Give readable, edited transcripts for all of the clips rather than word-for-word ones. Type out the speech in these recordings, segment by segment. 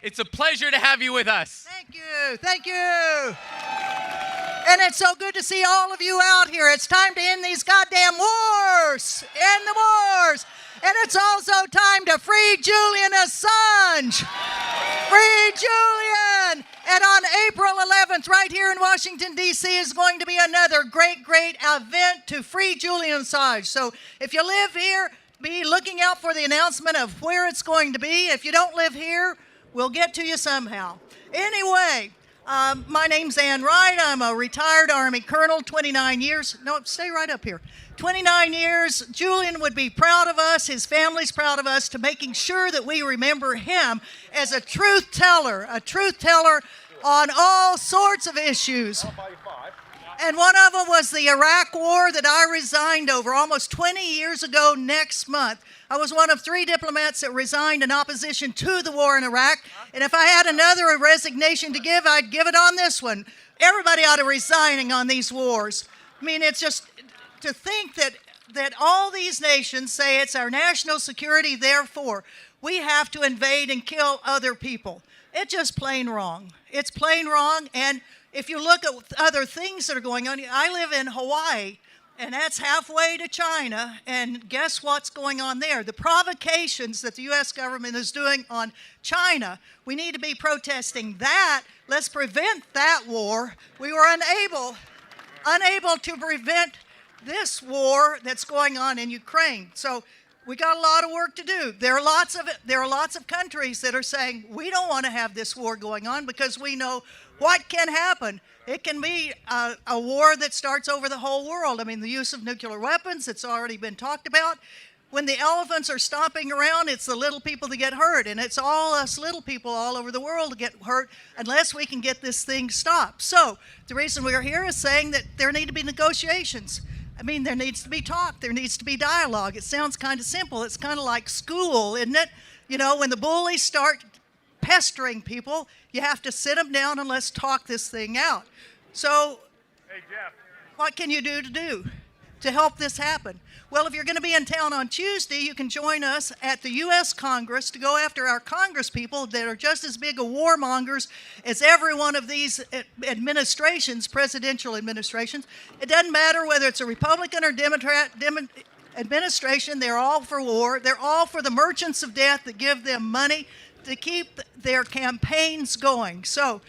It's a pleasure to have you with us. Thank you. Thank you. And it's so good to see all of you out here. It's time to end these goddamn wars. End the wars. And it's also time to free Julian Assange. Free Julian. And on April 11th, right here in Washington, D.C., is going to be another great, great event to free Julian Assange. So if you live here, be looking out for the announcement of where it's going to be. If you don't live here, we'll get to you somehow. Anyway, my name's Wright. I'm a retired Army colonel, 29 years. No, stay right up here. 29 years. Julian would be proud of us. His family's proud of us to making sure that we remember him as a truth teller on all sorts of issues. And one of them was the Iraq war that I resigned over almost 20 years ago next month. I was one of 3 diplomats that resigned in opposition to the war in Iraq. And if I had another resignation to give, I'd give it on this one. Everybody ought to resigning on these wars. I mean, it's just to think that all these nations say it's our national security, therefore we have to invade and kill other people. It's just plain wrong. It's plain wrong. And if you look at other things that are going on, I live in Hawaii, and that's halfway to China, and guess what's going on there? The provocations that the U.S. government is doing on China, we need to be protesting that. Let's prevent that war. We were unable to prevent this war that's going on in Ukraine. So we got a lot of work to do. There are lots of countries that are saying, we don't want to have this war going on because we know what can happen. It can be a war that starts over the whole world. I mean, the use of nuclear weapons, it's already been talked about. When the elephants are stomping around, it's the little people that get hurt, and it's all us little people all over the world that get hurt unless we can get this thing stopped. So the reason we're here is saying that there need to be negotiations. I mean, there needs to be talk. There needs to be dialogue. It sounds kind of simple. It's kind of like school, isn't it? You know, when the bullies start pestering people, you have to sit them down and let's talk this thing out. So, hey, Jeff, what can you do to help this happen? Well, if you're going to be in town on Tuesday, you can join us at the U.S. Congress to go after our Congress people that are just as big a warmongers as every one of these administrations, presidential administrations. It doesn't matter whether it's a Republican or Democrat administration, they're all for war. They're all for the merchants of death that give them money to keep their campaigns going. So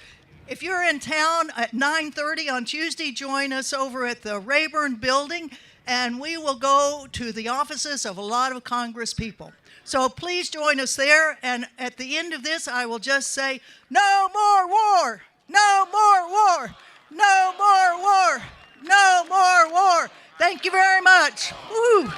if you're in town at 9:30 on Tuesday, join us over at the Rayburn building, and we will go to the offices of a lot of Congress people. So please join us there, and at the end of this, I will just say, no more war, no more war, no more war, no more war. Thank you very much. Woo.